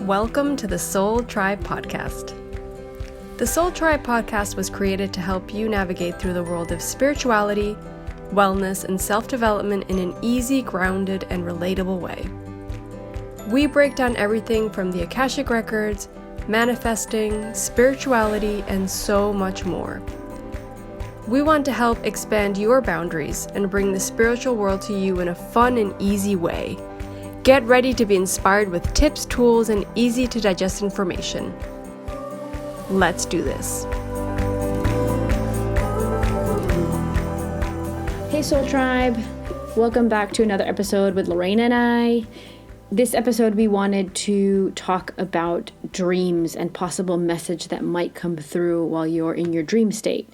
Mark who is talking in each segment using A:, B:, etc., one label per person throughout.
A: Welcome to the Soul Tribe Podcast. The Soul Tribe Podcast was created to help you navigate through the world of spirituality, wellness, and self-development in an easy, grounded, and relatable way. We break down everything from the Akashic Records, manifesting, spirituality, and so much more. We want to help expand your boundaries and bring the spiritual world to you in a fun and easy way. Get ready to be inspired with tips, tools, and easy to digest information. Let's do this.
B: Hey Soul Tribe, welcome back to another episode with Lorena and I. This episode we wanted to talk about dreams and possible message that might come through while you're in your dream state.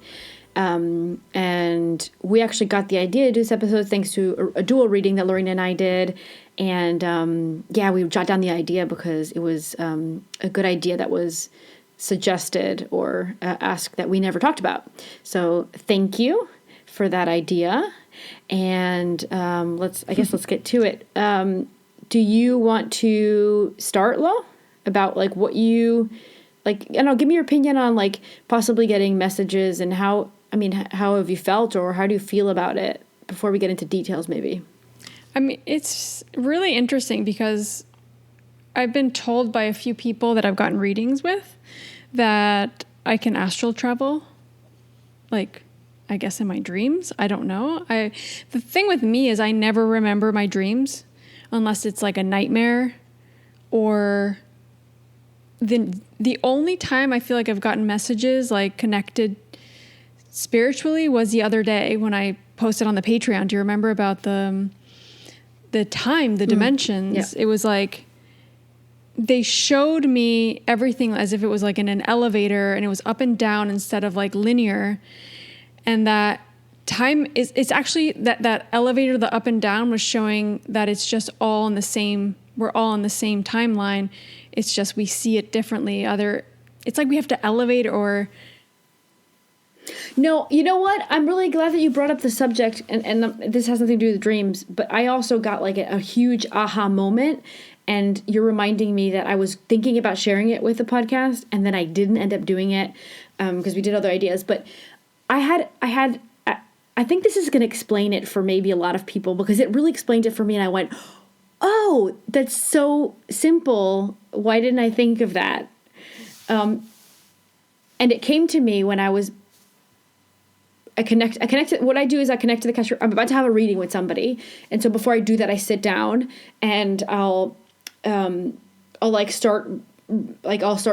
B: And we actually got the idea to do this episode thanks to a dual reading that Lorena and I did. And we jot down the idea because it was a good idea that was suggested or asked that we never talked about. So thank you for that idea. And let's get to it. Do you want to start, Lo, about like what you like? I don't know. Give me your opinion on like possibly getting messages and how have you felt or how do you feel about it before we get into details, maybe?
C: I mean, it's really interesting because I've been told by a few people that I've gotten readings with that I can astral travel, like, I guess in my dreams. I don't know. The thing with me is I never remember my dreams unless it's like a nightmare, or the only time I feel like I've gotten messages like connected spiritually was the other day when I posted on the Patreon. Do you remember about the time, the dimensions? Yeah. It was like they showed me everything as if it was like in an elevator and it was up and down instead of like linear. And that time it's actually that elevator, the up and down, was showing that it's just all in the same, we're all in the same timeline. It's just we see it differently. It's like we have to elevate or...
B: No, you know what? I'm really glad that you brought up the subject, and this has nothing to do with dreams, but I also got like a huge aha moment, and you're reminding me that I was thinking about sharing it with the podcast, and then I didn't end up doing it because we did other ideas, but I think this is going to explain it for maybe a lot of people, because it really explained it for me, and I went, oh, that's so simple. Why didn't I think of that? And it came to me when I connect. What I do is I connect to the Akashic. I'm about to have a reading with somebody, and so before I do that, I sit down and I'll start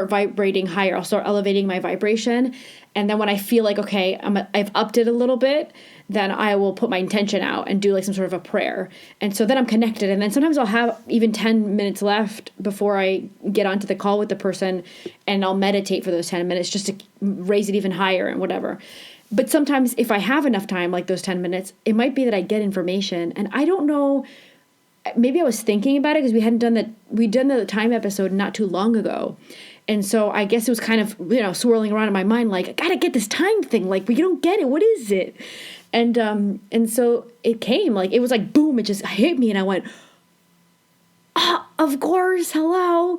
B: vibrating higher. I'll start elevating my vibration, and then when I feel like okay, I've upped it a little bit, then I will put my intention out and do like some sort of a prayer, and so then I'm connected. And then sometimes I'll have even 10 minutes left before I get onto the call with the person, and I'll meditate for those 10 minutes just to raise it even higher and whatever. But sometimes if I have enough time, like those 10 minutes, it might be that I get information. And I don't know, maybe I was thinking about it because we'd done the time episode not too long ago. And so I guess it was kind of, swirling around in my mind, like, I got to get this time thing. Like, we don't get it. What is it? And so it came, like, it was like, boom, it just hit me. And I went, of course, hello.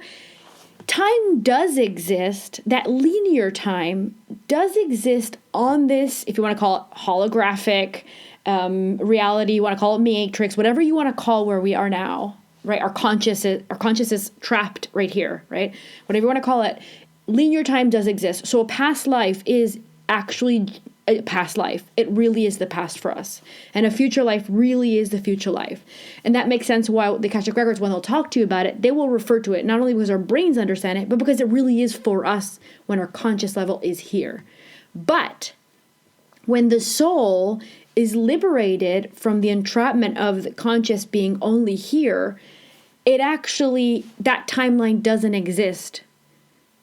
B: Time does exist. That linear time does exist on this, if you want to call it holographic reality, you want to call it matrix, whatever you want to call where we are now, right? Our conscious is trapped right here, right? Whatever you want to call it, linear time does exist. So a past life is actually a past life. It really is the past for us. And a future life really is the future life. And that makes sense why the Akashic Records, when they'll talk to you about it, they will refer to it not only because our brains understand it, but because it really is for us when our conscious level is here. But when the soul is liberated from the entrapment of the conscious being only here, that timeline doesn't exist.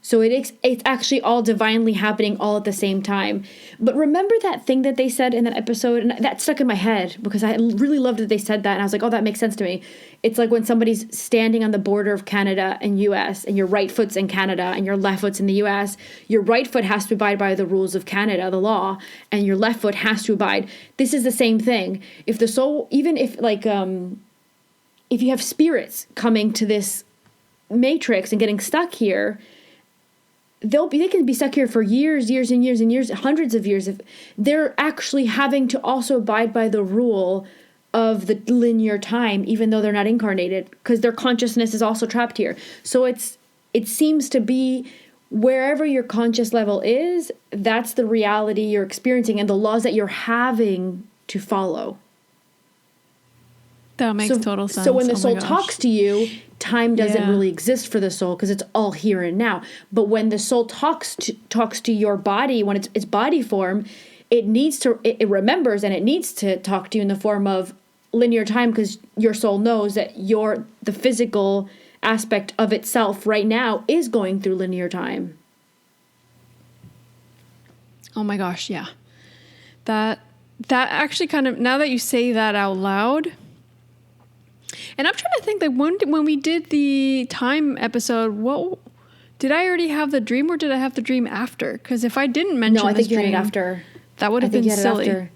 B: So it's actually all divinely happening all at the same time. But remember that thing that they said in that episode? And that stuck in my head because I really loved that they said that. And I was like, oh, that makes sense to me. It's like when somebody's standing on the border of Canada and U.S. and your right foot's in Canada and your left foot's in the U.S. Your right foot has to abide by the rules of Canada, the law, and your left foot has to abide. This is the same thing. If the soul, even if like, if you have spirits coming to this matrix and getting stuck here, they can be stuck here for years and years, hundreds of years. If they're actually having to also abide by the rule of the linear time, even though they're not incarnated, because their consciousness is also trapped here. So it seems to be wherever your conscious level is, that's the reality you're experiencing and the laws that you're having to follow.
C: That makes total sense.
B: So when the soul talks to you, time doesn't really exist for the soul because it's all here and now. But when the soul talks to your body, when it's body form, it remembers, and it needs to talk to you in the form of linear time, because your soul knows that the physical aspect of itself right now is going through linear time.
C: Oh my gosh, yeah. That actually kind of, now that you say that out loud, and I'm trying to think that when we did the time episode, did I already have the dream, or did I have the dream after? Because if I didn't mention
B: No, I think
C: this
B: you had
C: dream,
B: it after.
C: That would have been silly.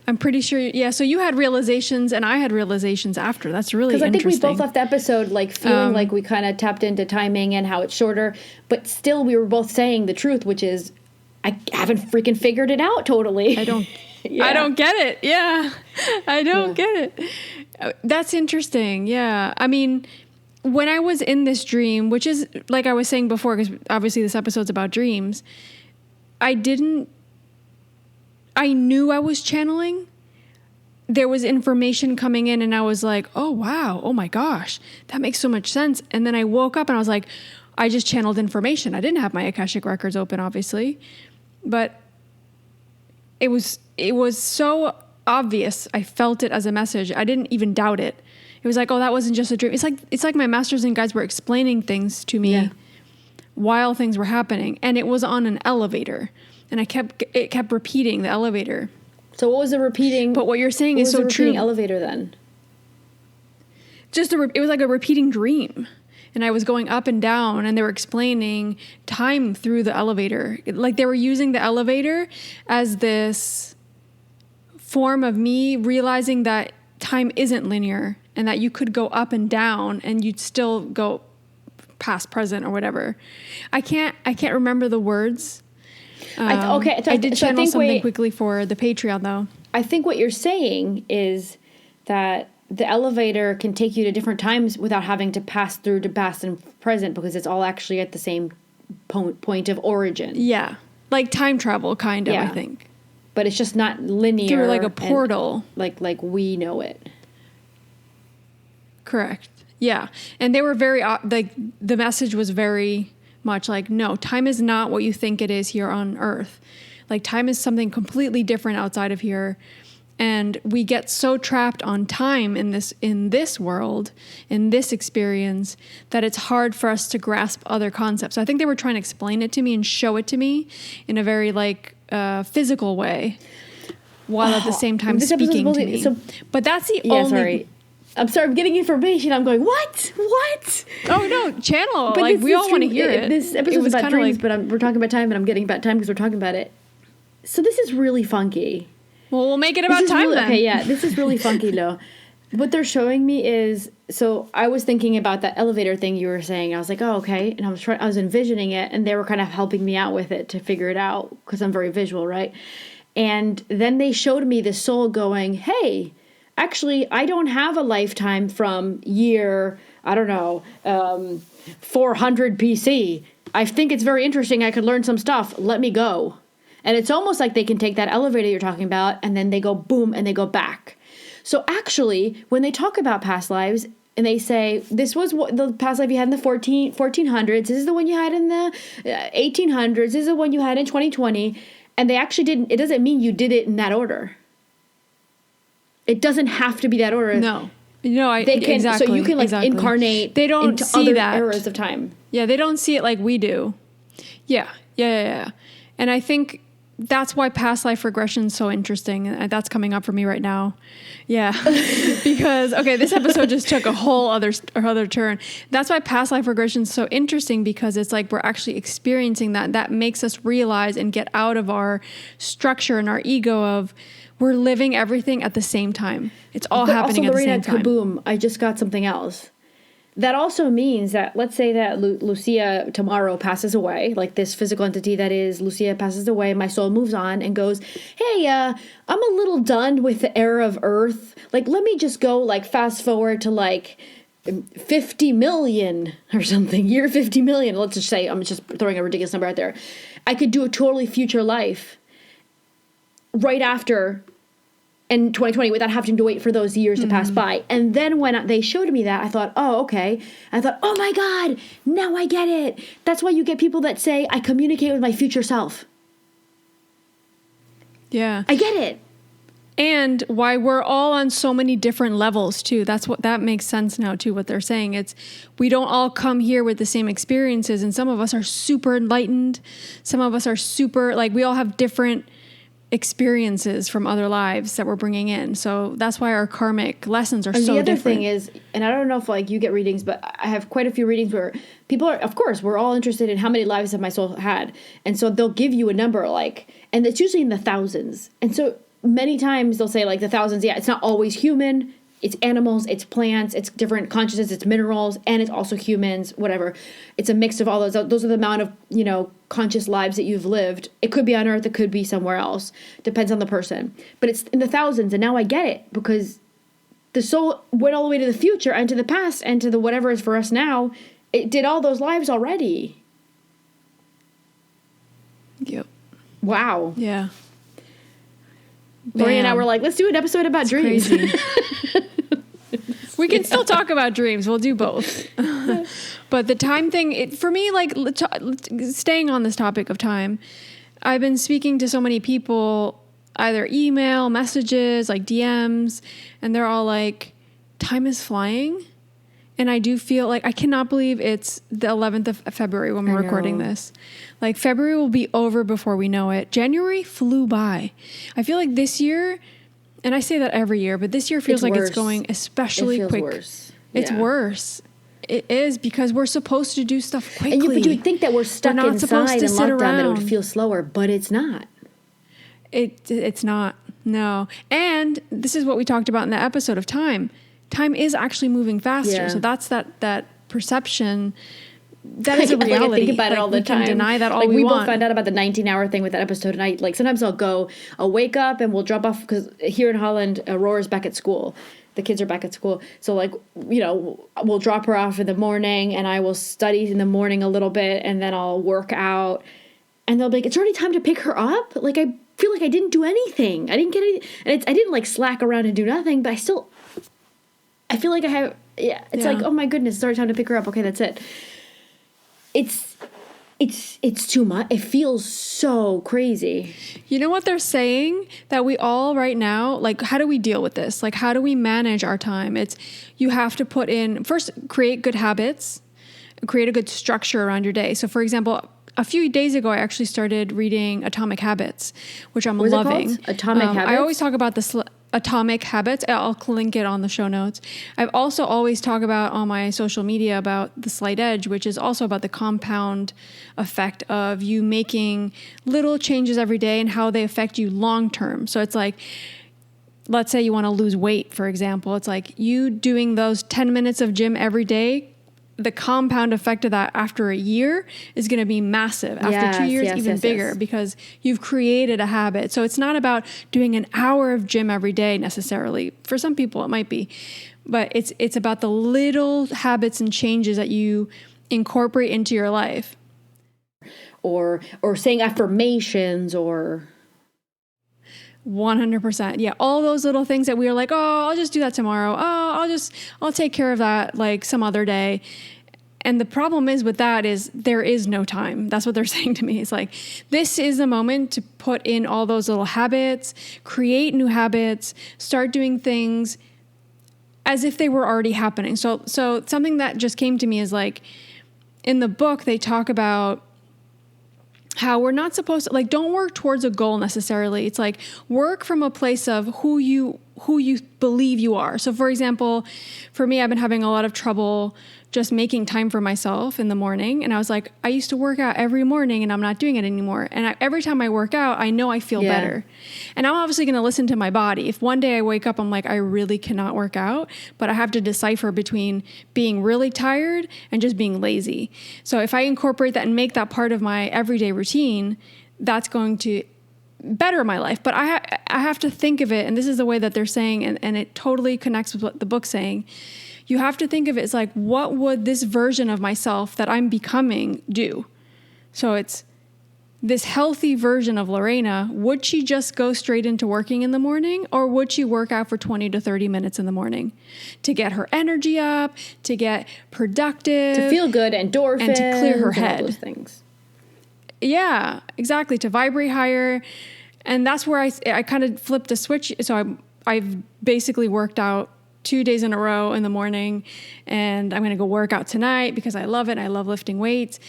C: I'm pretty sure. Yeah. So you had realizations and I had realizations after. That's really interesting.
B: Because I think we both left the episode feeling like we kind of tapped into timing and how it's shorter, but still we were both saying the truth, which is I haven't freaking figured it out totally.
C: I don't get it. Yeah. I don't get it. That's interesting. Yeah. I mean, when I was in this dream, which is like I was saying before, because obviously this episode's about dreams, I knew I was channeling. There was information coming in and I was like, oh, wow. Oh my gosh, that makes so much sense. And then I woke up and I was like, I just channeled information. I didn't have my Akashic Records open, obviously, but it was so obvious. I felt it as a message. I didn't even doubt it. It was like, oh, that wasn't just a dream. It's like my masters and guides were explaining things to me while things were happening. And it was on an elevator. And it kept repeating the elevator.
B: So what was the repeating?
C: But what you're saying is so true.
B: Elevator then?
C: It was like a repeating dream. And I was going up and down and they were explaining time through the elevator. Like they were using the elevator as this form of me realizing that time isn't linear and that you could go up and down and you'd still go past, present, or whatever. I can't remember the words. I did channel something quickly for the Patreon, though.
B: I think what you're saying is that the elevator can take you to different times without having to pass through to past and present, because it's all actually at the same point of origin.
C: Yeah. Like time travel, kind of, I think.
B: But it's just not linear.
C: Through like a portal.
B: Like we know it.
C: Correct. Yeah. And they were very, the message was very much like, no, time is not what you think it is here on Earth. Like time is something completely different outside of here. And we get so trapped on time in this world, in this experience, that it's hard for us to grasp other concepts. So I think they were trying to explain it to me and show it to me in a very physical way, while at the same time speaking to me. But that's the only...
B: Sorry. I'm sorry, I'm getting information. I'm going, what?
C: Oh, no, channel. But we all want to hear it.
B: This episode is about dreams, but we're talking about time, and I'm getting about time because we're talking about it. So this is really funky.
C: Well, we'll make it about time then.
B: Okay, yeah, this is really funky, though. What they're showing me is, so I was thinking about that elevator thing you were saying. I was like, oh, okay. And I was envisioning it, and they were kind of helping me out with it to figure it out, because I'm very visual, right? And then they showed me the soul going, hey, actually, I don't have a lifetime from year, 400 BC. I think it's very interesting. I could learn some stuff. Let me go. And it's almost like they can take that elevator you're talking about, and then they go boom, and they go back. So actually, when they talk about past lives, and they say, this was what the past life you had in the 1400s, this is the one you had in the 1800s, this is the one you had in 2020, and they actually didn't, it doesn't mean you did it in that order. It doesn't have to be that order.
C: No, they can, exactly.
B: So you can incarnate
C: they don't
B: into
C: see
B: other
C: that.
B: eras of time.
C: Yeah, they don't see it like we do. Yeah. And I think that's why past life regression is so interesting. And that's coming up for me right now. Yeah. Because, this episode just took a whole other turn. That's why past life regression is so interesting, because it's like we're actually experiencing that. That makes us realize and get out of our structure and our ego of we're living everything at the same time. It's all happening at the same time.
B: Kaboom, I just got something else. that also means that, let's say that Lucia tomorrow passes away, like this physical entity that is Lucia passes away, my soul moves on and goes, hey, I'm a little done with the era of Earth. Like, let me just go, like, fast forward to, like, 50 million or something, year 50 million. Let's just say, I'm just throwing a ridiculous number out there. I could do a totally future life right after in 2020 without having to wait for those years to pass by. And then when they showed me that, I thought, oh, okay. I thought, oh my God, now I get it. That's why you get people that say, I communicate with my future self.
C: Yeah.
B: I get it.
C: And why we're all on so many different levels too. That makes sense now too, what they're saying. It's, we don't all come here with the same experiences, and some of us are super enlightened. Some of us are super, like, we all have different experiences from other lives that we're bringing in. So that's why our karmic lessons are so different.
B: The other thing is, and I don't know if, like, you get readings, but I have quite a few readings where people are, of course, we're all interested in how many lives have my soul had. And so they'll give you a number, like, and it's usually in the thousands. And so many times they'll say, like, the thousands, yeah, it's not always human. It's animals, it's plants, it's different consciousness, it's minerals, and it's also humans, whatever. It's a mix of all those. Those are the amount of, conscious lives that you've lived. It could be on Earth, it could be somewhere else. Depends on the person. But it's in the thousands, and now I get it, because the soul went all the way to the future and to the past and to the whatever is for us now. It did all those lives already.
C: Yep.
B: Wow.
C: Yeah.
B: Lori and I were like, let's do an episode about dreams.
C: We can still talk about dreams. We'll do both. But the time thing, for me, like, staying on this topic of time, I've been speaking to so many people, either email, messages, like DMs, and they're all like, time is flying. And I do feel like, I cannot believe it's the 11th of February when we're recording this. Like, February will be over before we know it. January flew by. I feel like this year, and I say that every year, but this year feels like it's going especially quick.
B: Worse.
C: It's worse. It is, because we're supposed to do stuff quickly.
B: But you would think that we're stuck inside and locked down, that it would feel slower, but it's not.
C: It's not. No. And this is what we talked about in the episode of time. Time is actually moving faster. Yeah. So that's that perception. That is a reality.
B: I think about it all the time.
C: We can deny that all we want.
B: We both found out about the 19-hour thing with that episode, and I, like, sometimes I'll wake up and we'll drop off, because here in Holland, Aurora's back at school. The kids are back at school. So, like, we'll drop her off in the morning, and I will study in the morning a little bit, and then I'll work out. And they'll be like, it's already time to pick her up? Like, I feel like I didn't do anything. I didn't get any, and I didn't, like, slack around and do nothing, but I feel like I have, it's like, oh my goodness, it's already time to pick her up. Okay, that's it. It's too much. It feels so crazy.
C: You know what they're saying? That we all right now, like, how do we deal with this? Like, how do we manage our time? You have to put in, first, create good habits, create a good structure around your day. So, for example, a few days ago, I actually started reading Atomic Habits, which I'm loving.
B: It called? Atomic Habits?
C: I always talk about the Atomic Habits. I'll link it on the show notes. I've also always talk about on my social media about the Slight Edge, which is also about the compound effect of you making little changes every day and how they affect you long term. So it's like, let's say you want to lose weight, for example. It's like you doing those 10 minutes of gym every day. The compound effect of that after a year is going to be massive. After 2 years, even bigger, because you've created a habit. So it's not about doing an hour of gym every day necessarily. For some people, it might be. But it's about the little habits and changes that you incorporate into your life.
B: Or saying affirmations, or...
C: 100%. Yeah. All those little things that we are like, oh, I'll just do that tomorrow. Oh, I'll take care of that like some other day. And the problem is with that is there is no time. That's what they're saying to me. It's like, this is the moment to put in all those little habits, create new habits, start doing things as if they were already happening. So something that just came to me is like, in the book, they talk about how we're not supposed to, like, don't work towards a goal necessarily. It's like, work from a place of who you who you believe you are. So for example, for me, I've been having a lot of trouble just making time for myself in the morning. And I was like, I used to work out every morning and I'm not doing it anymore. And every time I work out, I know I feel better. And I'm obviously going to listen to my body. If one day I wake up, I'm like, I really cannot work out, but I have to decipher between being really tired and just being lazy. So if I incorporate that and make that part of my everyday routine, that's going to better my life. But I have to think of it, and this is the way that they're saying, and it totally connects with what the book's saying. You have to think of it as like, what would this version of myself that I'm becoming do? So it's this healthy version of Lorena. Would she just go straight into working in the morning, or would she work out for 20 to 30 minutes in the morning to get her energy up, to get productive,
B: to feel good, endorphins,
C: and to clear her head?
B: All those things.
C: Yeah, exactly. To vibrate higher. And that's where I kind of flipped a switch. So I've basically worked out 2 days in a row in the morning, and I'm going to go work out tonight because I love it. And I love lifting weights.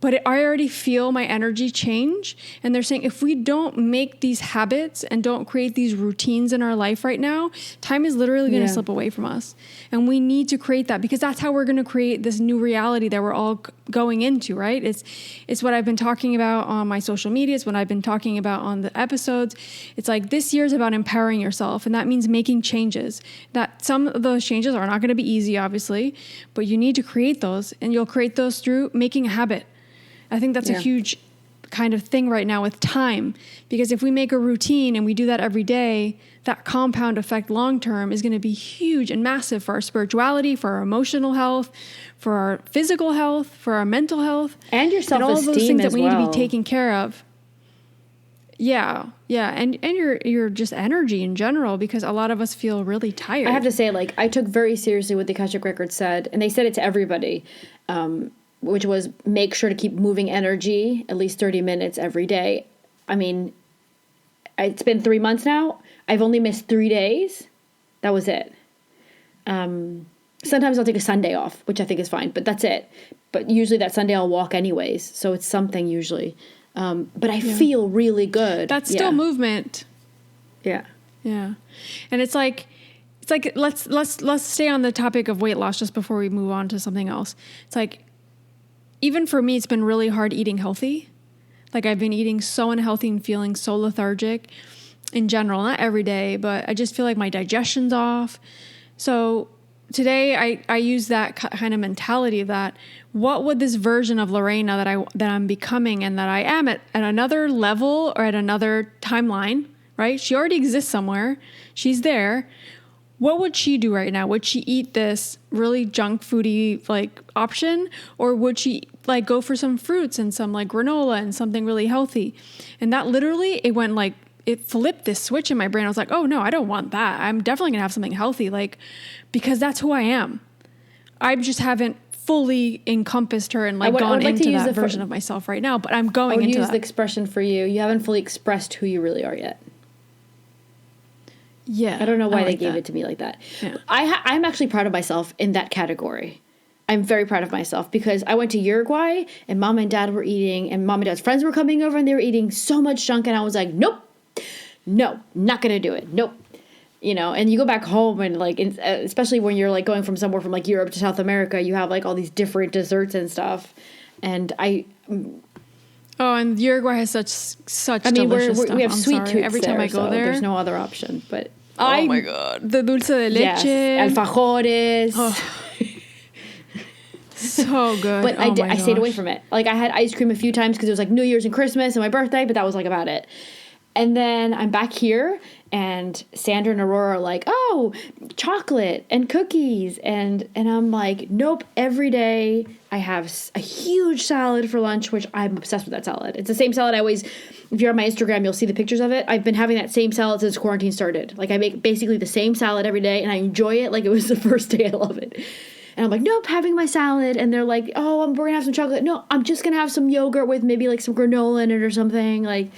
C: But I already feel my energy change. And they're saying if we don't make these habits and don't create these routines in our life right now, time is literally going to slip away from us. And we need to create that, because that's how we're going to create this new reality that we're all going into, right? It's what I've been talking about on my social media. It's what I've been talking about on the episodes. It's like this year is about empowering yourself. And that means making changes. That some of those changes are not going to be easy, obviously, but you need to create those. And you'll create those through making a habit. I think that's a huge kind of thing right now with time, because if we make a routine and we do that every day, that compound effect long-term is going to be huge and massive for our spirituality, for our emotional health, for our physical health, for our mental health,
B: and your self-esteem,
C: and all those things that we need to
B: well.
C: be taking care of. Yeah. And your just energy in general, because a lot of us feel really tired.
B: I have to say, like, I took very seriously what the Akashic Records said, and they said it to everybody, which was make sure to keep moving energy at least 30 minutes every day. I mean, it's been 3 months now. I've only missed 3 days. That was it. Sometimes I'll take a Sunday off, which I think is fine, but that's it. But usually that Sunday I'll walk anyways, so it's something usually. But I feel really good.
C: That's still movement.
B: Yeah.
C: Yeah. And it's like let's stay on the topic of weight loss just before we move on to something else. It's like, even for me, it's been really hard eating healthy. Like, I've been eating so unhealthy and feeling so lethargic in general, not every day, but I just feel like my digestion's off. So today I use that kind of mentality that what would this version of Lorena that I'm becoming and that I am at another level or at another timeline, right? She already exists somewhere. She's there. What would she do right now? Would she eat this really junk foody like option, or would she like go for some fruits and some like granola and something really healthy? And that literally, it flipped this switch in my brain. I was like, oh no, I don't want that. I'm definitely gonna have something healthy, like, because that's who I am. I just haven't fully encompassed her and gone into that version of myself right now, but I'm going into that.
B: I would use the expression for you. You haven't fully expressed who you really are yet.
C: Yeah.
B: I don't know why they gave it to me like that. Yeah. I'm actually proud of myself in that category. I'm very proud of myself because I went to Uruguay and mom and dad were eating, and mom and dad's friends were coming over and they were eating so much junk, and I was like, nope, no, not going to do it. Nope. You know, and you go back home and like, especially when you're like going from somewhere from like Europe to South America, you have like all these different desserts and stuff. And
C: and Uruguay has such delicious stuff.
B: We have sweet tooths
C: every time I go there.
B: There's no other option. But
C: oh my god, the dulce de leche,
B: alfajores,
C: so good.
B: But I stayed away from it. Like, I had ice cream a few times because it was like New Year's and Christmas and my birthday, but that was like about it. And then I'm back here, and Sandra and Aurora are like, oh, chocolate and cookies. And I'm like, nope, every day I have a huge salad for lunch, which I'm obsessed with that salad. It's the same salad I always, if you're on my Instagram, you'll see the pictures of it. I've been having that same salad since quarantine started. Like, I make basically the same salad every day, and I enjoy it like it was the first day. I love it. And I'm like, nope, having my salad. And they're like, oh, we're going to have some chocolate. No, I'm just going to have some yogurt with maybe like some granola in it or something. Like,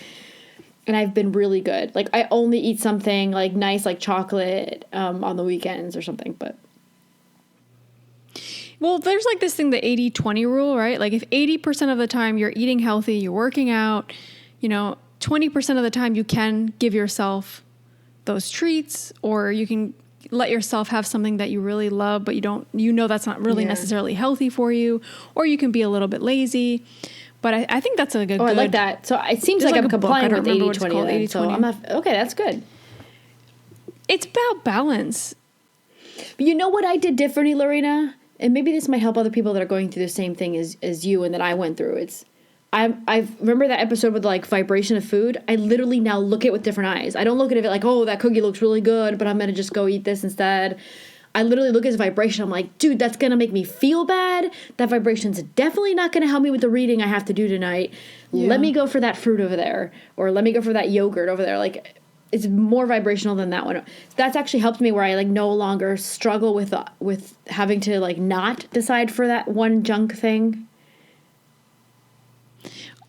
B: and I've been really good. Like, I only eat something like nice, like chocolate on the weekends or something. But
C: well, there's like this thing, the 80-20 rule, right? Like, if 80% of the time you're eating healthy, you're working out, 20% of the time you can give yourself those treats, or you can let yourself have something that you really love, but you know that's not really necessarily healthy for you, or you can be a little bit lazy. But I think that's a good.
B: I like that. So it seems like I'm complying with 80-20. So I'm not, okay, that's good.
C: It's about balance.
B: But you know what I did differently, Lorena? And maybe this might help other people that are going through the same thing as you and that I went through. I remember that episode with like vibration of food. I literally now look at it with different eyes. I don't look at it like, oh, that cookie looks really good, but I'm going to just go eat this instead. I literally look at the vibration. I'm like, dude, that's going to make me feel bad. That vibration's definitely not going to help me with the reading I have to do tonight. Yeah. Let me go for that fruit over there. Or let me go for that yogurt over there. Like, it's more vibrational than that one. That's actually helped me where I like no longer struggle with having to like not decide for that one junk thing.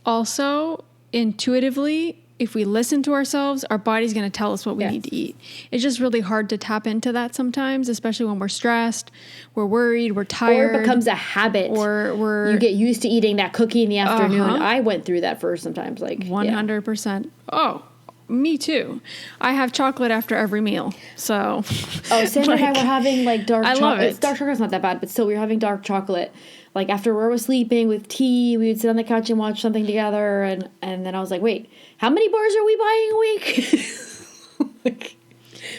C: Also, intuitively, if we listen to ourselves, our body's going to tell us what we need to eat. It's just really hard to tap into that sometimes, especially when we're stressed, we're worried, we're tired.
B: Or it becomes a habit.
C: Or
B: you get used to eating that cookie in the afternoon. I went through that first sometimes. Like
C: 100%. Yeah. Oh, me too. I have chocolate after every meal. So.
B: Oh, Sandra and I were having like dark chocolate.
C: I love it.
B: Dark chocolate's not that bad, but still we were having dark chocolate. Like after we were sleeping with tea, we would sit on the couch and watch something together. And then I was like, wait, how many bars are we buying a week?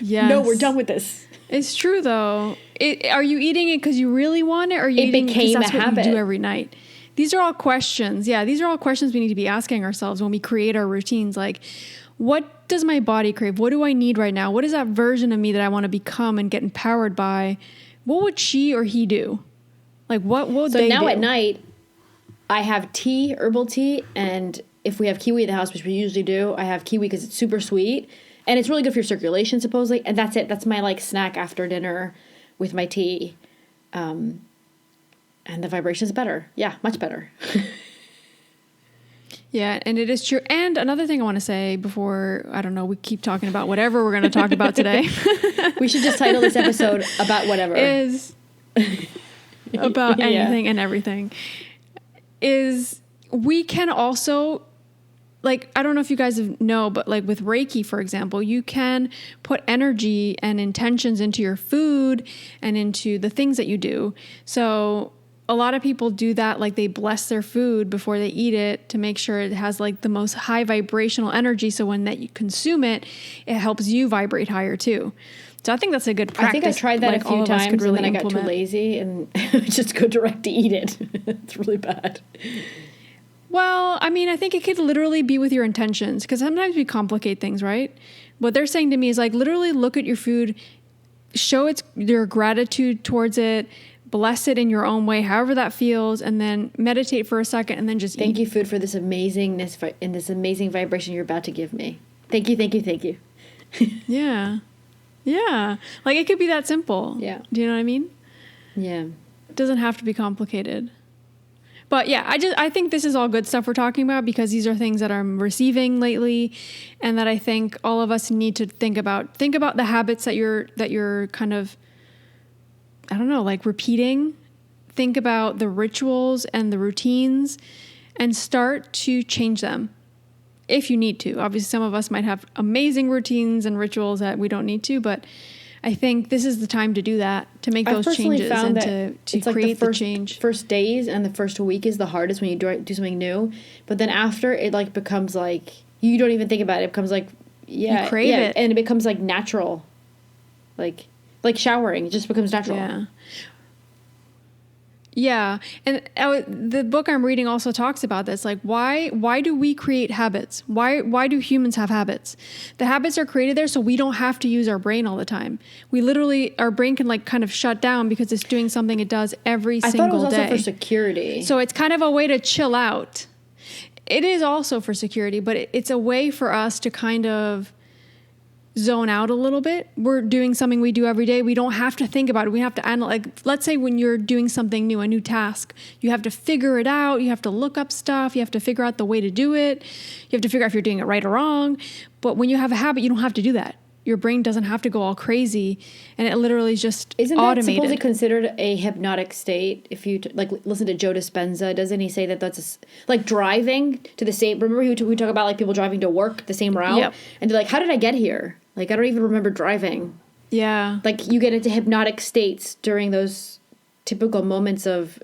C: Yes.
B: No, we're done with this.
C: It's true though. Are you eating it because you really want it, or are you eating it because that's what you do every night? These are all questions. Yeah, these are all questions we need to be asking ourselves when we create our routines. Like, what does my body crave? What do I need right now? What is that version of me that I want to become and get empowered by? What would she or he do? Like, what would they do?
B: So now at night, I have tea, herbal tea, and if we have kiwi in the house, which we usually do, I have kiwi because it's super sweet, and it's really good for your circulation, supposedly, and that's it. That's my, like, snack after dinner with my tea, and the vibration is better. Yeah, much better.
C: Yeah, and it is true. And another thing I want to say before, I don't know, we keep talking about whatever we're going to talk about today.
B: We should just title this episode About Whatever.
C: About anything and everything. Is we can also, like, I don't know if you guys know, but like with Reiki, for example, you can put energy and intentions into your food and into the things that you do. So a lot of people do that, like they bless their food before they eat it to make sure it has like the most high vibrational energy. So when that you consume it, it helps you vibrate higher too. So I think that's a good practice.
B: I think I tried that a few times and then I got too lazy and just go direct to eat it. It's really bad.
C: Well, I mean, I think it could literally be with your intentions because sometimes we complicate things, right? What they're saying to me is like literally look at your food, show your gratitude towards it, bless it in your own way, however that feels, and then meditate for a second and then just eat.
B: Thank you, food, for this amazingness and this amazing vibration you're about to give me. Thank you, thank you, thank you.
C: Yeah. Yeah. Like it could be that simple.
B: Yeah.
C: Do you know what I mean?
B: Yeah.
C: It doesn't have to be complicated. But yeah, I think this is all good stuff we're talking about because these are things that I'm receiving lately and that I think all of us need to think about. Think about the habits that you're kind of, I don't know, like repeating. Think about the rituals and the routines and start to change them. If you need to. Obviously, some of us might have amazing routines and rituals that we don't need to, but I think this is the time to do that, to make those changes and to create the change.
B: First days and the first week is the hardest when you do something new, but then after it like becomes like you don't even think about it. It becomes like you crave it, and it becomes like natural, like showering. It just becomes natural.
C: Yeah. Yeah, and the book I'm reading also talks about this. Like, why do we create habits? Why do humans have habits? The habits are created there so we don't have to use our brain all the time. Our brain can like kind of shut down because it's doing something it does every single day. I thought it was
B: also for security.
C: So it's kind of a way to chill out. It is also for security, but it's a way for us to kind of zone out a little bit. We're doing something we do every day. We don't have to think about it. We have to analyze. Like, let's say when you're doing something new, a new task, you have to figure it out. You have to look up stuff. You have to figure out the way to do it. You have to figure out if you're doing it right or wrong. But when you have a habit, you don't have to do that. Your brain doesn't have to go all crazy, and it literally is just automated.
B: Isn't that supposedly considered a hypnotic state? If you listen to Joe Dispenza, doesn't he say that that's like driving to the same? Remember we talk about like people driving to work the same route, and they're like, "How did I get here?" Like, I don't even remember driving.
C: Yeah.
B: Like, you get into hypnotic states during those typical moments of,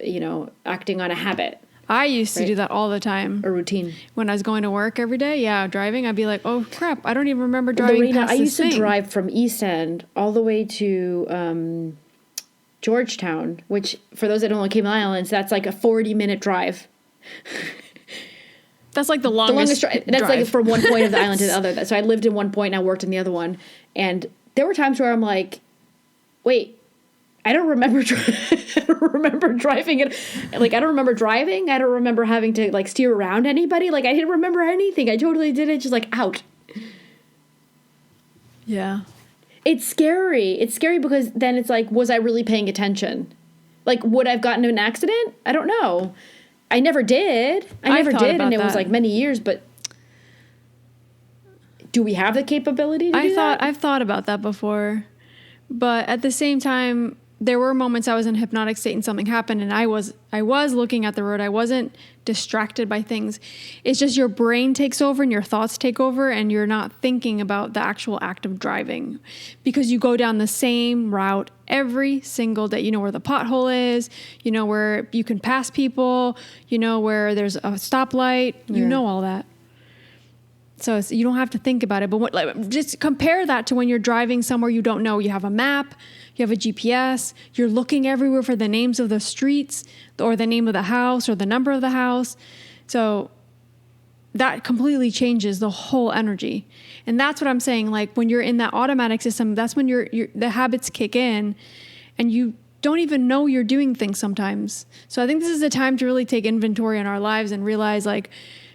B: acting on a habit.
C: I used to do that all the time.
B: A routine.
C: When I was going to work every day, driving, I'd be like, oh, crap, I don't even remember driving
B: Lorena,
C: past
B: I
C: this
B: used
C: thing.
B: to drive from East End all the way to Georgetown, which, for those that don't know Cayman Islands, that's like a 40-minute drive.
C: That's like the longest
B: drive. That's like from one point of the island to the other. So I lived in one point and I worked in the other one. And there were times where I'm like, wait, I don't remember driving it. Like, I don't remember driving. I don't remember having to, like, steer around anybody. Like, I didn't remember anything. I totally did it just, like, out.
C: Yeah.
B: It's scary. It's scary because then it's like, was I really paying attention? Like, would I have gotten in an accident? I don't know. I never did. I never did, and it was, like, many years, but do we have the capability to do that?
C: I've thought about that before. But at the same time, there were moments I was in a hypnotic state and something happened and I was looking at the road. I wasn't distracted by things. It's just your brain takes over and your thoughts take over and you're not thinking about the actual act of driving because you go down the same route every single day. You know where the pothole is, you know where you can pass people, you know where there's a stoplight, you know all that. So you don't have to think about it. But just compare that to when you're driving somewhere you don't know. You have a map, you have a GPS, you're looking everywhere for the names of the streets or the name of the house or the number of the house. So that completely changes the whole energy. And that's what I'm saying. Like when you're in that automatic system, that's when the habits kick in and you don't even know you're doing things sometimes. So I think this is a time to really take inventory in our lives and realize like,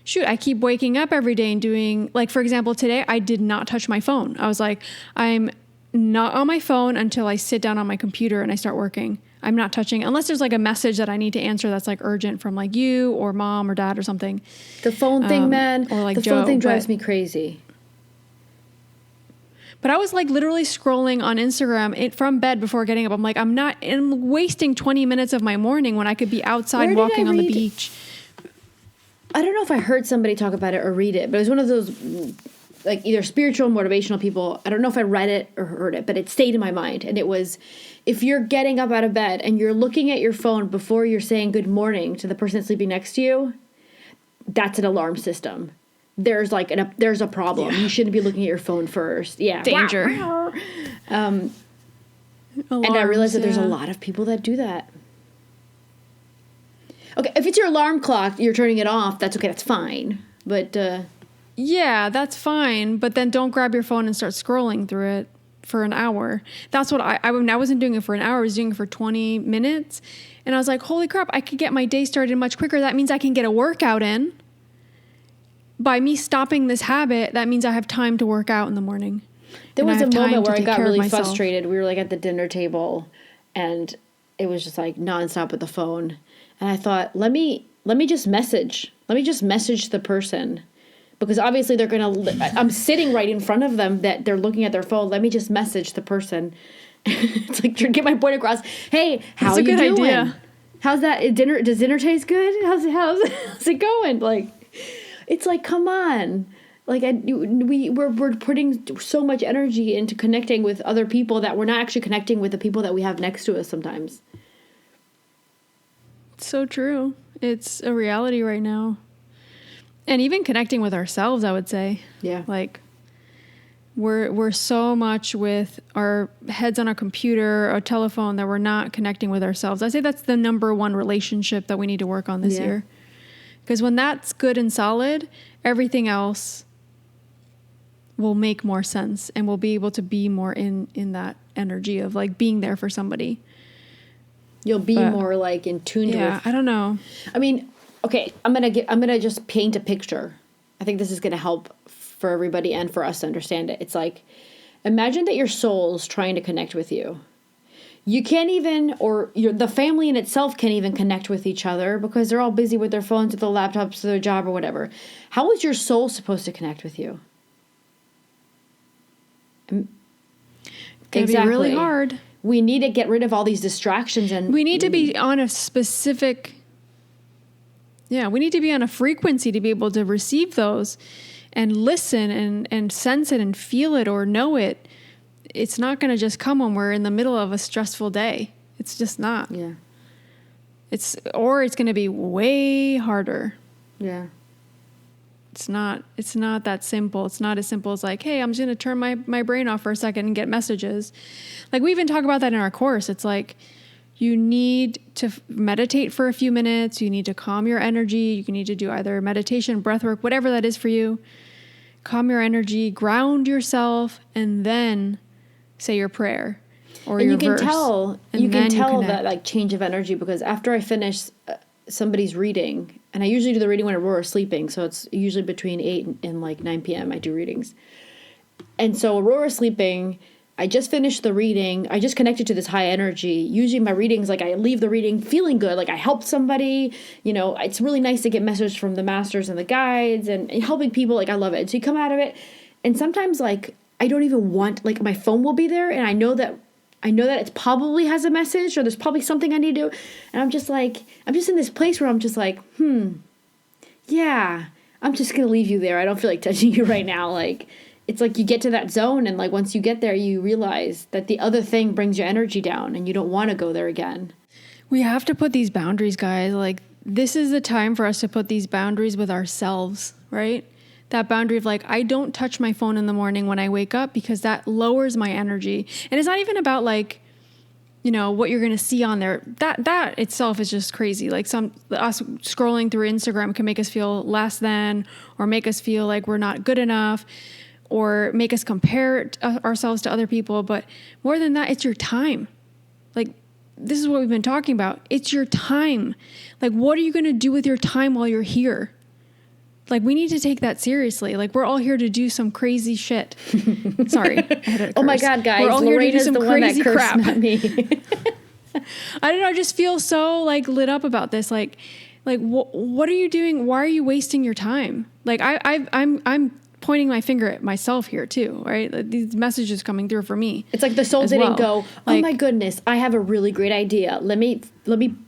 C: shoot, I keep waking up every day and doing, like, for example, today I did not touch my phone. I was like, I'm not on my phone until I sit down on my computer and I start working. I'm not touching, unless there's like a message that I need to answer that's like urgent from like you or mom or dad or something.
B: The phone thing, man.
C: Or like
B: the
C: Joe,
B: phone thing drives me crazy.
C: But I was like literally scrolling on Instagram from bed before getting up. I'm like, I'm wasting 20 minutes of my morning when I could be outside walking on the beach.
B: I don't know if I heard somebody talk about it or read it, but it was one of those like either spiritual, motivational people. I don't know if I read it or heard it, but it stayed in my mind. And it was, if you're getting up out of bed and you're looking at your phone before you're saying good morning to the person sleeping next to you, that's an alarm system. There's like there's a problem. Yeah. You shouldn't be looking at your phone first. Yeah.
C: Danger.
B: And I realized that there's a lot of people that do that. Okay, if it's your alarm clock, you're turning it off, that's okay, that's fine. But,
C: yeah, that's fine. But then don't grab your phone and start scrolling through it for an hour. That's what I wasn't doing it for an hour. I was doing it for 20 minutes. And I was like, holy crap, I could get my day started much quicker. That means I can get a workout in. By me stopping this habit, that means I have time to work out in the morning.
B: There was a moment where I got really frustrated. We were like at the dinner table and it was just like nonstop with the phone. And I thought, let me just message. Let me just message the person. Because obviously they're going to, I'm sitting right in front of them that they're looking at their phone. Let me just message the person. It's like, to get my point across. Hey, how are you doing? Idea. How's that dinner? Does dinner taste good? How's it going? Like, it's like, come on. Like, we're putting so much energy into connecting with other people that we're not actually connecting with the people that we have next to us sometimes.
C: So true. It's a reality right now. And even connecting with ourselves, I would say.
B: Yeah.
C: Like we're so much with our heads on a computer or telephone that we're not connecting with ourselves. I say that's the number one relationship that we need to work on this year. Because when that's good and solid, everything else will make more sense and we'll be able to be more in that energy of like being there for somebody.
B: You'll be more like in tune with.
C: Yeah, I don't know.
B: I mean, okay, I'm gonna just paint a picture. I think this is gonna help for everybody and for us to understand it. It's like, imagine that your soul's trying to connect with you. You can't even, or the family in itself can't even connect with each other because they're all busy with their phones, with their laptops, their job, or whatever. How is your soul supposed to connect with you?
C: It's gonna be really hard.
B: We need to get rid of all these distractions and
C: we need to be on a specific, we need to be on a frequency to be able to receive those. and listen and sense it and feel it or know it, it's not going to just come when we're in the middle of a stressful day. It's just not.
B: Yeah.
C: It's going to be way harder.
B: Yeah.
C: It's not that simple. It's not as simple as like, hey, I'm just going to turn my brain off for a second and get messages. Like we even talk about that in our course. It's like you need to meditate for a few minutes. You need to calm your energy. You need to do either meditation, breath work, whatever that is for you. Calm your energy, ground yourself, and then say your prayer or
B: and
C: your
B: you can
C: verse.
B: tell that like change of energy, because after I finish somebody's reading, and I usually do the reading when Aurora's sleeping, so it's usually between 8 and like 9 p.m. I do readings. And so Aurora's sleeping, I just finished the reading, I just connected to this high energy. Usually my readings, like I leave the reading feeling good, like I helped somebody, you know, it's really nice to get messages from the masters and the guides and helping people, like I love it. And so you come out of it, and sometimes like I don't even want, like my phone will be there, and I know that it probably has a message, or there's probably something I need to do. And I'm just in this place where I'm just like, yeah, I'm just going to leave you there. I don't feel like touching you right now. Like, it's like you get to that zone, and like once you get there, you realize that the other thing brings your energy down and you don't want to go there again.
C: We have to put these boundaries, guys. Like this is the time for us to put these boundaries with ourselves, right? That boundary of like, I don't touch my phone in the morning when I wake up because that lowers my energy. And it's not even about like, you know, what you're going to see on there. That itself is just crazy. Like us scrolling through Instagram can make us feel less than, or make us feel like we're not good enough, or make us compare ourselves to other people. But more than that, it's your time. Like this is what we've been talking about. It's your time. Like, what are you going to do with your time while you're here? Like, we need to take that seriously. Like, we're all here to do some crazy shit. Sorry. I had to curse.
B: Oh my God, guys.
C: We're all here to do
B: Lorena's
C: some
B: the one that
C: crazy
B: cursed,
C: crap.
B: not me.
C: I don't know. I just feel so like lit up about this. Like what are you doing? Why are you wasting your time? Like, I'm pointing my finger at myself here too, right? Like, these messages coming through for me.
B: It's like the soul didn't go, oh
C: like,
B: my goodness, I have a really great idea. Let me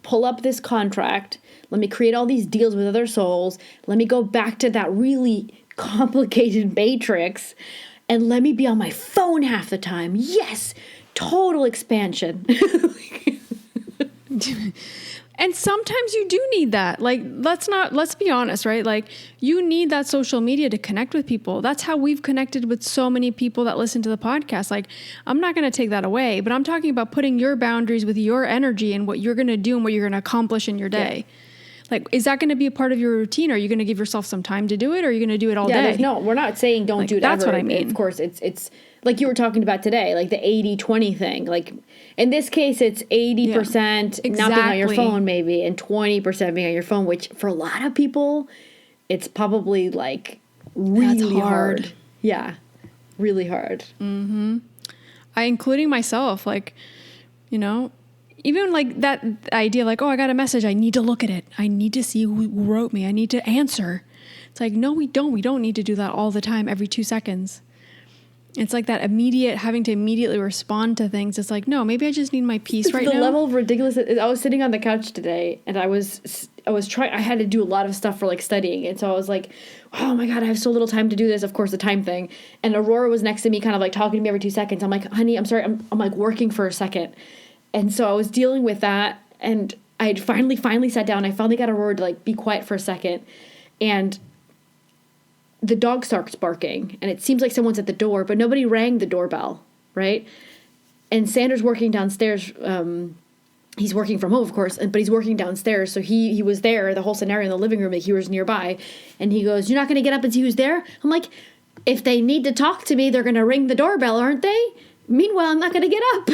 B: pull up this contract. Let me create all these deals with other souls. Let me go back to that really complicated matrix, and let me be on my phone half the time. Yes, total expansion.
C: And sometimes you do need that. Like, let's be honest, right? Like, you need that social media to connect with people. That's how we've connected with so many people that listen to the podcast. Like, I'm not going to take that away, but I'm talking about putting your boundaries with your energy and what you're going to do and what you're going to accomplish in your day. Yeah. Like, is that going to be a part of your routine? Are you going to give yourself some time to do it, or are you going to do it all day?
B: No, we're not saying don't do it
C: that's
B: ever.
C: What I mean.
B: Of course, it's like you were talking about today, like the 80-20 thing. Like, in this case, it's 80% not being on your phone, maybe, and 20% being on your phone, which for a lot of people, it's probably like really hard. Yeah, really hard.
C: Mm-hmm. Including myself, like, you know, even like that idea, like, oh, I got a message. I need to look at it. I need to see who wrote me. I need to answer. It's like, no, we don't. We don't need to do that all the time, every 2 seconds. It's like that having to immediately respond to things. It's like, no, maybe I just need my peace right now.
B: The level of ridiculous. I was sitting on the couch today, and I was trying. I had to do a lot of stuff for like studying, and so I was like, oh my God, I have so little time to do this. Of course, the time thing. And Aurora was next to me, kind of like talking to me every 2 seconds. I'm like, honey, I'm sorry. I'm like working for a second. And so I was dealing with that, and I had finally sat down. I finally got Aurora to like be quiet for a second, and the dog starts barking, and it seems like someone's at the door, but nobody rang the doorbell, right? And Sandra's working downstairs. He's working from home, of course, but he's working downstairs. So he was there, the whole scenario in the living room, that he was nearby. And he goes, you're not going to get up and see who's there? I'm like, if they need to talk to me, they're going to ring the doorbell, aren't they? Meanwhile, I'm not going to get up.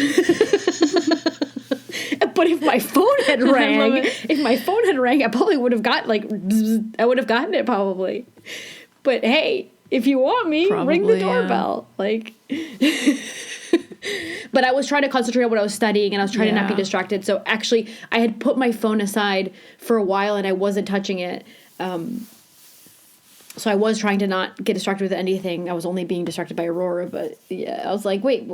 B: But if my phone had rang, I probably would have got I would have gotten it probably. But hey, if you want me, ring the doorbell. Yeah. Like, but I was trying to concentrate on what I was studying, and I was trying to not be distracted. So actually, I had put my phone aside for a while, and I wasn't touching it. So I was trying to not get distracted with anything. I was only being distracted by Aurora, but yeah, I was like, wait,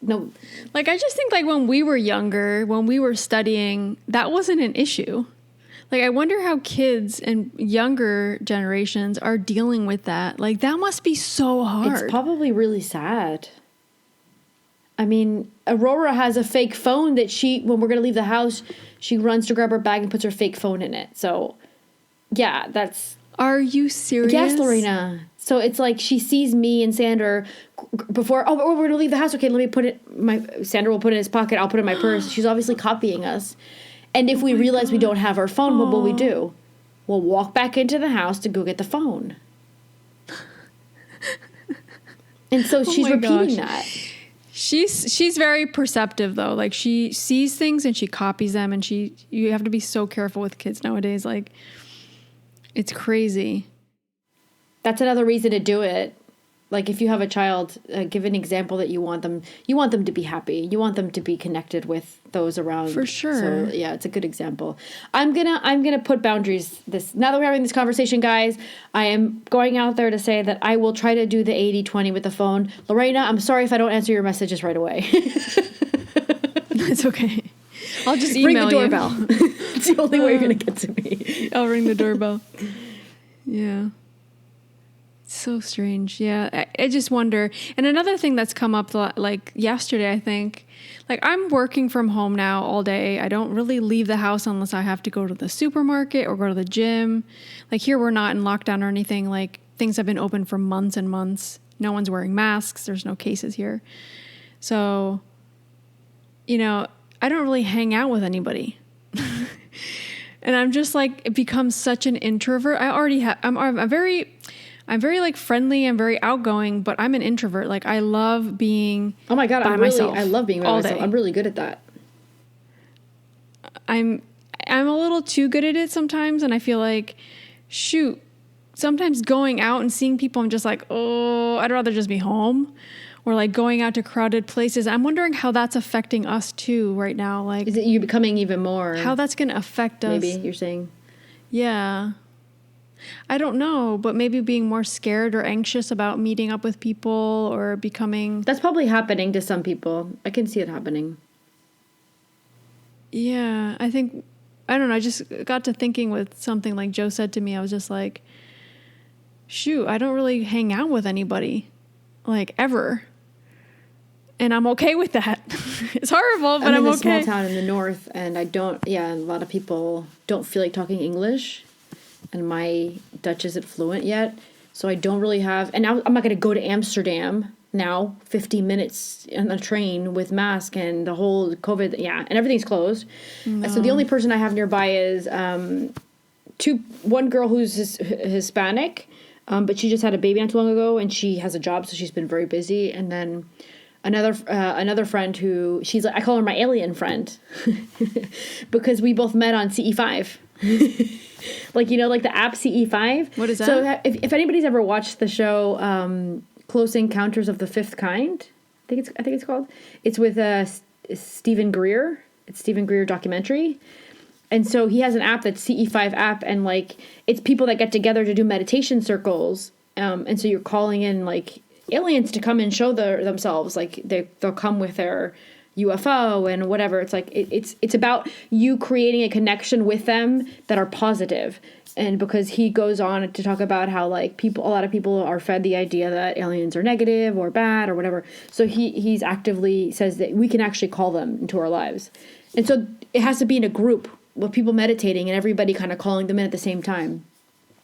B: no. Like,
C: I just think like when we were younger, when we were studying, that wasn't an issue. Like, I wonder how kids and younger generations are dealing with that. Like, that must be so hard.
B: It's probably really sad. I mean, Aurora has a fake phone that when we're going to leave the house, she runs to grab her bag and puts her fake phone in it. So, yeah, that's...
C: Are you serious?
B: Yes, Lorena. So it's like she sees me and Sander before, we're going to leave the house. Okay, let me put it, Sander will put it in his pocket. I'll put it in my purse. She's obviously copying us. And if we realize we don't have our phone, what will we do? We'll walk back into the house to go get the phone. And so she's repeating that.
C: She's very perceptive though. Like she sees things and she copies them, and you have to be so careful with kids nowadays. Like it's crazy.
B: That's another reason to do it. Like if you have a child, give an example that you want them to be happy. You want them to be connected with those around.
C: For sure.
B: So yeah, it's a good example. I'm gonna put boundaries. Now that we're having this conversation, guys, I am going out there to say that I will try to do the 80-20 with the phone. Lorena, I'm sorry if I don't answer your messages right away.
C: It's okay. I'll just email
B: you. Ring the doorbell. It's the only way you're gonna get to me.
C: I'll ring the doorbell. Yeah. So strange. Yeah. I just wonder. And another thing that's come up like yesterday, I think, like I'm working from home now all day. I don't really leave the house unless I have to go to the supermarket or go to the gym. Like here, we're not in lockdown or anything. Like things have been open for months and months. No one's wearing masks. There's no cases here. So, I don't really hang out with anybody. And I'm just like, it becomes such an introvert. I'm very like friendly and very outgoing, but I'm an introvert. Like I love being myself.
B: I love being by myself. I'm really good at that.
C: I'm a little too good at it sometimes, and I feel like, shoot, sometimes going out and seeing people, I'm just like, oh, I'd rather just be home. Or like going out to crowded places. I'm wondering how that's affecting us too right now. Like,
B: is it you becoming even more?
C: How that's going to affect us?
B: Maybe you're saying.
C: Yeah. I don't know, but maybe being more scared or anxious about meeting up with people or becoming...
B: That's probably happening to some people. I can see it happening.
C: Yeah, I think... I don't know, I just got to thinking with something like Joe said to me. I was just like, shoot, I don't really hang out with anybody, like, ever. And I'm okay with that. It's horrible, but I'm okay.
B: I'm in a small town in the north, and a lot of people don't feel like talking English. And my Dutch isn't fluent yet, so I don't really have... And now I'm not going to go to Amsterdam now, 15 minutes on a train with mask and the whole COVID... Yeah, and everything's closed. No. So the only person I have nearby is one girl who's Hispanic, but she just had a baby not too long ago, and she has a job, so she's been very busy. And then another friend who... She's like, I call her my alien friend because we both met on CE5. Like, like the app CE5.
C: What is that?
B: So if anybody's ever watched the show Close Encounters of the Fifth Kind, I think it's called. It's with Stephen Greer. It's Stephen Greer documentary. And so he has an app that's CE5 app, and like it's people that get together to do meditation circles. And so you're calling in like aliens to come and show themselves. Like they'll come with their UFO and whatever. It's like it's about you creating a connection with them that are positive. And because he goes on to talk about how like a lot of people are fed the idea that aliens are negative or bad or whatever. So he's actively says that we can actually call them into our lives. And so it has to be in a group with people meditating and everybody kind of calling them in at the same time.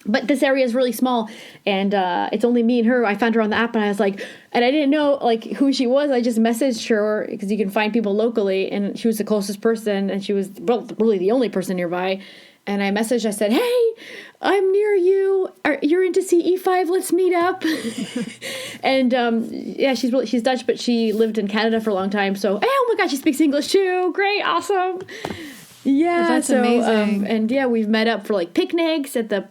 B: But this area is really small, and it's only me and her. I found her on the app, and I was like, and I didn't know like who she was. I just messaged her because you can find people locally, and she was the closest person, and she was really the only person nearby. And I messaged. I said, "Hey, I'm near you. You're into CE5. Let's meet up." And yeah, she's Dutch, but she lived in Canada for a long time. So, oh my gosh, she speaks English too. Great, awesome. Yeah,
C: that's amazing.
B: And yeah, we've met up for like picnics at the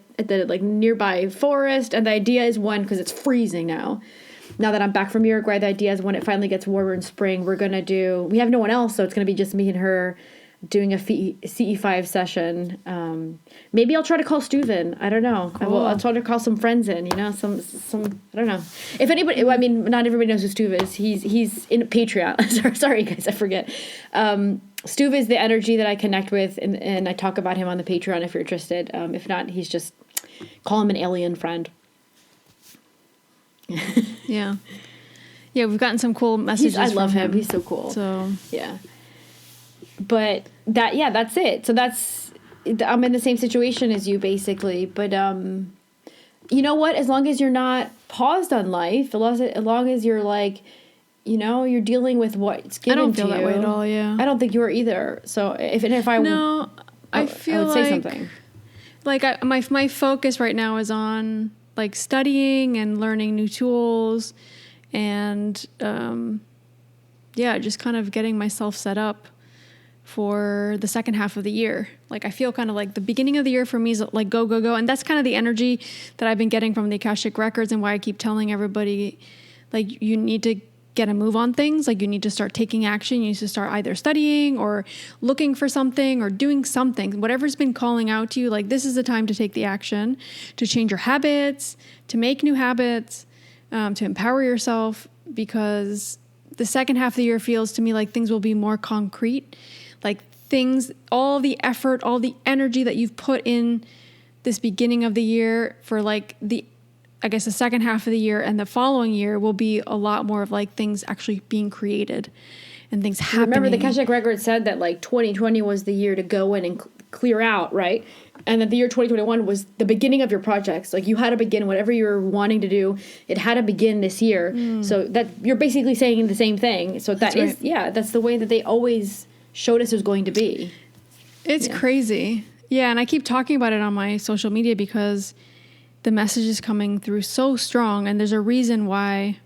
B: like nearby forest. And the idea is because it's freezing now. Now that I'm back from Uruguay, the idea is when it finally gets warmer in spring, we have no one else, so it's going to be just me and her doing a CE5 session. Maybe I'll try to call Steuven. I don't know.
C: Cool.
B: I'll try to call some friends in, some I don't know. If anybody, I mean, not everybody knows who Steuven is. He's in Patreon. Sorry guys, I forget. Stu is the energy that I connect with, and I talk about him on the Patreon if you're interested. If not, he's just, call him an alien friend.
C: Yeah. Yeah, we've gotten some cool messages.
B: I love him. He's so cool.
C: So
B: yeah. But that's it. So I'm in the same situation as you basically. But you know what? As long as you're not paused on life, as long as you're like, you're dealing with what's given to you. I
C: don't feel that way at all. Yeah.
B: I don't think you are either. So if I
C: no, I feel
B: would say something.
C: Like my focus right now is on like studying and learning new tools, and just kind of getting myself set up for the second half of the year. Like I feel kind of like the beginning of the year for me is like go, go, go. And that's kind of the energy that I've been getting from the Akashic Records, and why I keep telling everybody, like, you need to get a move on things. Like you need to start taking action. You need to start either studying or looking for something or doing something, whatever's been calling out to you. Like this is the time to take the action, to change your habits, to make new habits, to empower yourself, because the second half of the year feels to me like things will be more concrete. Like things, all the effort, all the energy that you've put in this beginning of the year for like the second half of the year and the following year will be a lot more of like things actually being created and things happening.
B: Remember the Akashic Records said that like 2020 was the year to go in and clear out, right? And that the year 2021 was the beginning of your projects. Like you had to begin whatever you were wanting to do. It had to begin this year. So that you're basically saying the same thing. So that's the way that they always showed us it was going to be.
C: It's crazy. Yeah, and I keep talking about it on my social media because the message is coming through so strong, and there's a reason why.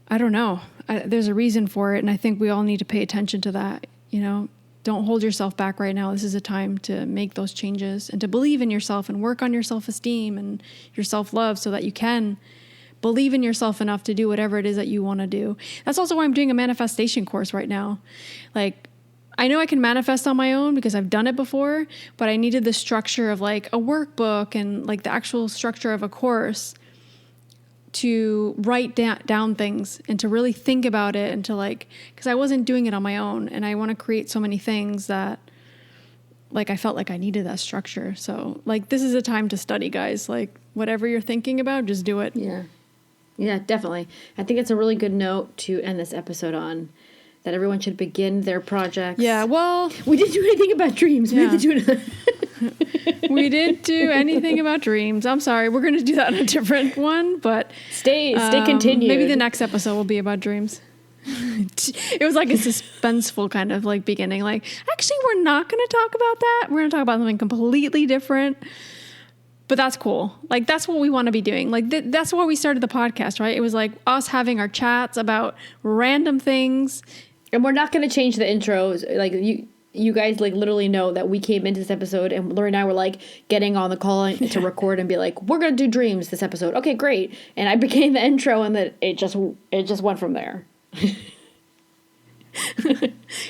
C: I don't know. There's a reason for it, and I think we all need to pay attention to that. Don't hold yourself back right now. This is a time to make those changes and to believe in yourself and work on your self-esteem and your self-love so that you can believe in yourself enough to do whatever it is that you want to do. That's also why I'm doing a manifestation course right now. Like, I know I can manifest on my own because I've done it before, but I needed the structure of like a workbook and like the actual structure of a course to write down things and to really think about it, and to like, because I wasn't doing it on my own, and I want to create so many things that like I felt like I needed that structure. So like this is a time to study, guys. Like whatever you're thinking about, just do it.
B: Yeah, definitely. I think it's a really good note to end this episode on, that everyone should begin their projects.
C: Yeah, well,
B: we didn't do anything about dreams.
C: Yeah. We didn't do anything about dreams. I'm sorry. We're going to do that on a different one, but
B: stay continued.
C: Maybe the next episode will be about dreams. It was like a suspenseful kind of like beginning. Like, actually, we're not going to talk about that. We're going to talk about something completely different. But that's cool. Like, that's what we want to be doing. Like, that's why we started the podcast, right? It was like us having our chats about random things.
B: And we're not going to change the intros. Like, you guys, like, literally know that we came into this episode and Lori and I were, like, getting on the call to record and be like, we're going to do dreams this episode. Okay, great. And I became the intro, and then it just went from there.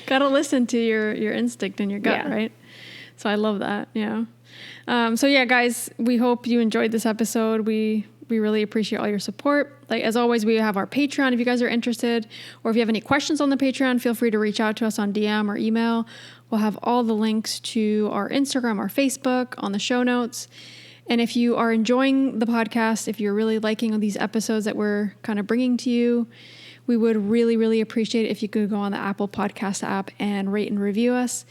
C: Gotta listen to your instinct and your gut, right? So I love that. Yeah. So yeah, guys, we hope you enjoyed this episode. We really appreciate all your support. Like, as always, we have our Patreon if you guys are interested, or if you have any questions on the Patreon, feel free to reach out to us on DM or email. We'll have all the links to our Instagram, our Facebook on the show notes. And if you are enjoying the podcast, if you're really liking these episodes that we're kind of bringing to you, we would really, really appreciate it if you could go on the Apple Podcast app and rate and review us.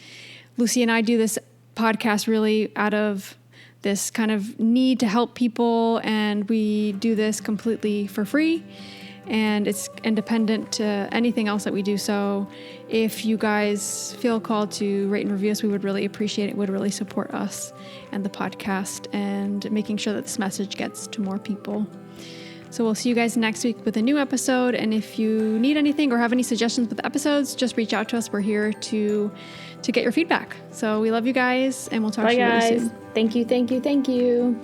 C: Lucy and I do this podcast really out of this kind of need to help people, and we do this completely for free, and it's independent to anything else that we do. So if you guys feel called to rate and review us, we would really appreciate it. It would really support us and the podcast and making sure that this message gets to more people. So we'll see you guys next week with a new episode. And if you need anything or have any suggestions with the episodes, just reach out to us. We're here to get your feedback. So we love you guys, and we'll talk to you really soon.
B: Thank you.